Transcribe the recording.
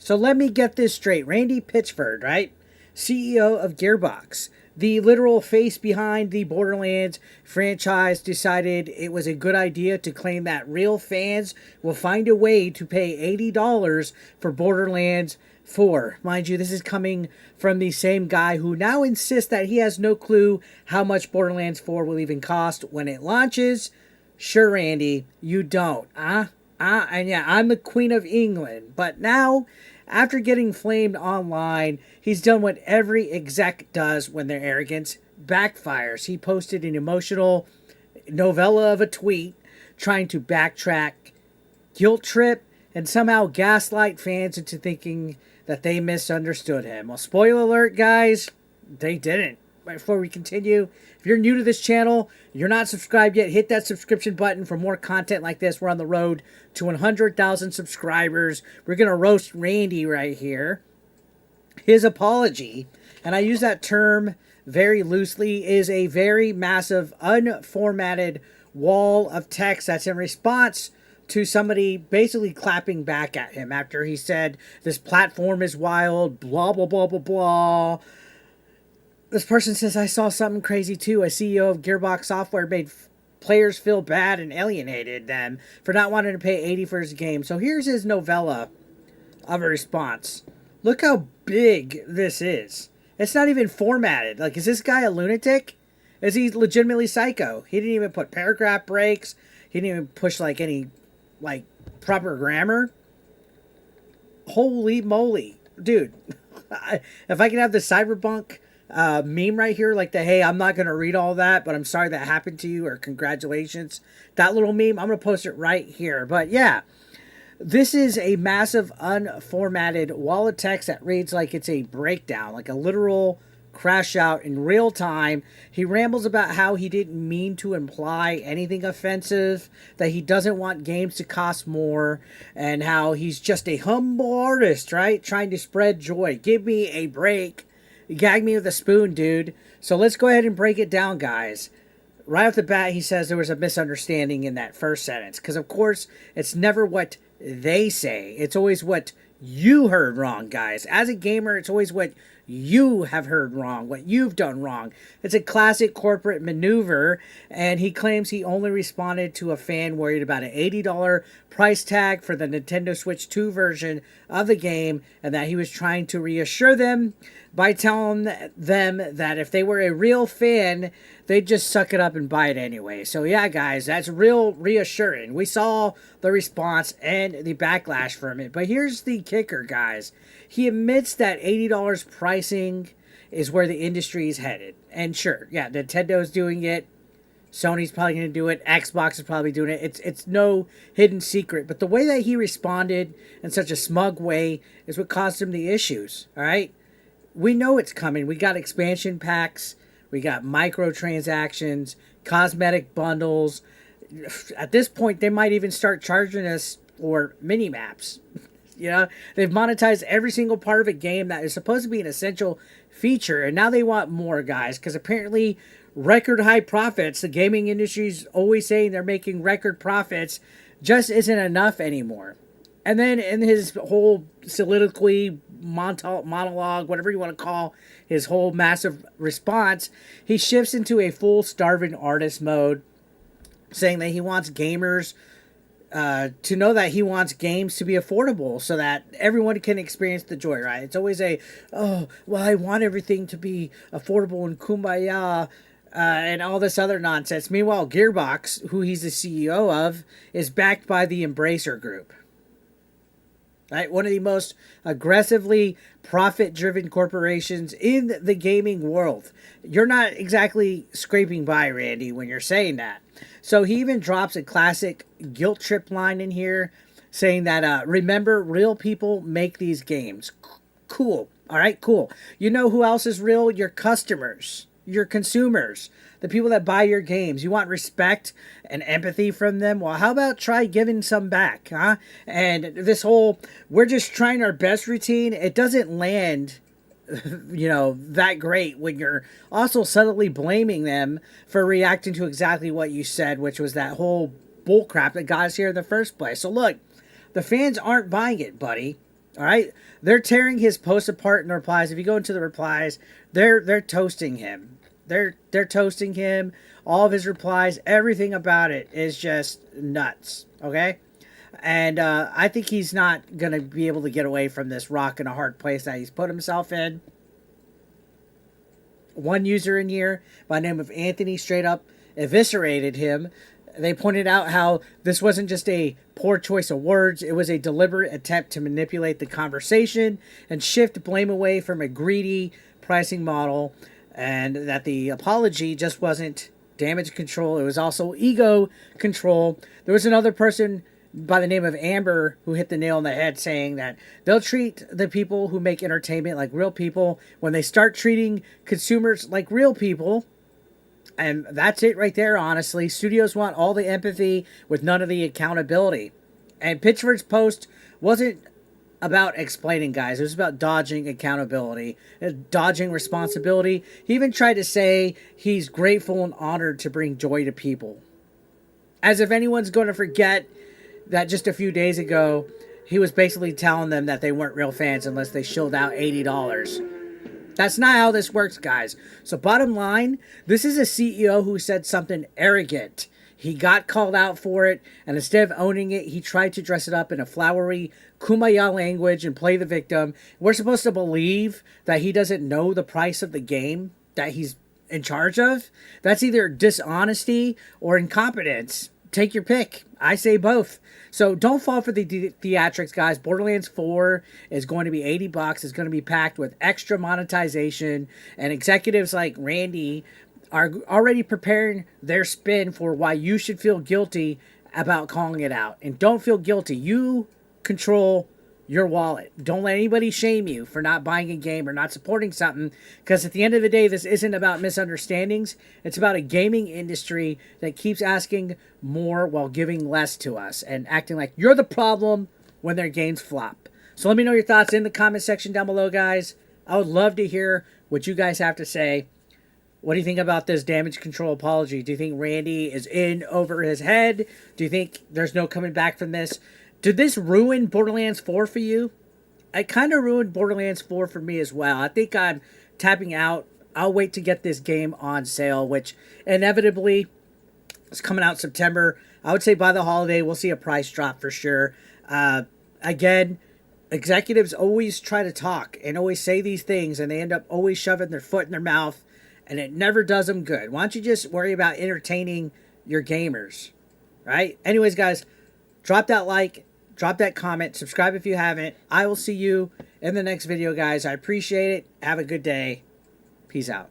So let me get this straight. Randy Pitchford, right? CEO of Gearbox, the literal face behind the Borderlands franchise, decided it was a good idea to claim that real fans will find a way to pay $80 for Borderlands 4. Mind you, this is coming from the same guy who now insists that he has no clue how much Borderlands 4 will even cost when it launches. Sure, Randy, you don't, and yeah, I'm the Queen of England. But now, after getting flamed online, he's done what every exec does when their arrogance backfires. He posted an emotional novella of a tweet trying to backtrack, guilt trip, and somehow gaslight fans into thinking that they misunderstood him. Well, spoiler alert, guys, they didn't. Before we continue, if you're new to this channel, you're not subscribed yet, hit that subscription button for more content like this. We're on the road to 100,000 subscribers. We're going to roast Randy right here. His apology, and I use that term very loosely, is a very massive, unformatted wall of text that's in response to somebody basically clapping back at him after he said, "This platform is wild, blah, blah, blah, blah, blah." This person says, "I saw something crazy too. A CEO of Gearbox Software made players feel bad and alienated them for not wanting to pay $80 for his game." So here's his novella of a response. Look how big this is. It's not even formatted. Like, is this guy a lunatic? Is he legitimately psycho? He didn't even put paragraph breaks. He didn't even push like any proper grammar. Holy moly, dude. If I could have the cyberpunk meme right here, like the "hey, I'm not going to read all that, but I'm sorry that happened to you," or "congratulations," that little meme, I'm going to post it right here. But yeah, this is a massive unformatted wall of text that reads like it's a breakdown, like a literal crash out in real time. He rambles about how he didn't mean to imply anything offensive, that he doesn't want games to cost more, and how he's just a humble artist, right? Trying to spread joy. Give me a break. Gag me with a spoon, dude. So let's go ahead and break it down, guys. Right off the bat, he says there was a misunderstanding in that first sentence. Because, of course, it's never what they say. It's always what you heard wrong, guys. As a gamer, it's always what you have heard wrong, what you've done wrong. It's a classic corporate maneuver, and he claims he only responded to a fan worried about an $80 price tag for the Nintendo Switch 2 version of the game, and that he was trying to reassure them by telling them that if they were a real fan, they'd just suck it up and buy it anyway. So yeah, guys, that's real reassuring. We saw the response and the backlash from it. But here's the kicker, guys. He admits that $80 pricing is where the industry is headed. And sure, yeah, Nintendo's doing it. Sony's probably going to do it. Xbox is probably doing it. It's no hidden secret. But the way that he responded in such a smug way is what caused him the issues. All right? We know it's coming. We got expansion packs. We got microtransactions, cosmetic bundles. At this point, they might even start charging us for mini maps. You know, they've monetized every single part of a game that is supposed to be an essential feature, and now they want more, guys, because apparently record high profits, the gaming industry's always saying they're making record profits, just isn't enough anymore. And then in his whole soliloquy, monologue, whatever you want to call his whole massive response, he shifts into a full starving artist mode, saying that he wants gamers to know that he wants games to be affordable so that everyone can experience the joy, right? It's always oh, well, I want everything to be affordable and kumbaya and all this other nonsense. Meanwhile, Gearbox, who he's the CEO of, is backed by the Embracer Group. Right? One of the most aggressively profit-driven corporations in the gaming world. You're not exactly scraping by, Randy, when you're saying that. So he even drops a classic guilt trip line in here saying that, remember, real people make these games. Cool. All right, cool. You know who else is real? Your customers, your consumers, the people that buy your games. You want respect and empathy from them? Well, how about try giving some back, huh? And this whole, we're just trying our best routine, it doesn't land, you know, that great when you're also subtly blaming them for reacting to exactly what you said, which was that whole bullcrap that got us here in the first place. So look, the fans aren't buying it, buddy. All right, they're tearing his post apart in the replies. If you go into the replies, they're toasting him. They're toasting him. All of his replies, everything about it is just nuts. Okay, and I think he's not gonna be able to get away from this rock and a hard place that he's put himself in. One user in here by the name of Anthony straight up eviscerated him. They pointed out how this wasn't just a poor choice of words, it was a deliberate attempt to manipulate the conversation and shift blame away from a greedy pricing model, and that the apology just wasn't damage control, it was also ego control. There was another person by the name of Amber who hit the nail on the head, saying that they'll treat the people who make entertainment like real people when they start treating consumers like real people. And that's it right there, honestly. Studios want all the empathy with none of the accountability. And Pitchford's post wasn't about explaining, guys. It was about dodging accountability, dodging responsibility. He even tried to say he's grateful and honored to bring joy to people. As if anyone's going to forget that just a few days ago, he was basically telling them that they weren't real fans unless they shilled out $80. That's not how this works, guys. So bottom line, this is a CEO who said something arrogant. He got called out for it, and instead of owning it, he tried to dress it up in a flowery kumbaya language and play the victim. We're supposed to believe that he doesn't know the price of the game that he's in charge of? That's either dishonesty or incompetence. Take your pick. I say both. So don't fall for the theatrics, guys. Borderlands 4 is going to be $80. It's going to be packed with extra monetization, and executives like Randy are already preparing their spin for why you should feel guilty about calling it out. And don't feel guilty. You control your wallet. Don't let anybody shame you for not buying a game or not supporting something, because at the end of the day, this isn't about misunderstandings. It's about a gaming industry that keeps asking more while giving less to us and acting like you're the problem when their games flop. So let me know your thoughts in the comment section down below, guys. I would love to hear what you guys have to say. What do you think about this damage control apology? Do you think Randy is in over his head? Do you think there's no coming back from this? Did this ruin Borderlands 4 for you? It kind of ruined Borderlands 4 for me as well. I think I'm tapping out. I'll wait to get this game on sale, which inevitably is coming out September. I would say by the holiday, we'll see a price drop for sure. Again, executives always try to talk and always say these things, and they end up always shoving their foot in their mouth, and it never does them good. Why don't you just worry about entertaining your gamers, right? Anyways, guys, drop that like. Drop that comment. Subscribe if you haven't. I will see you in the next video, guys. I appreciate it. Have a good day. Peace out.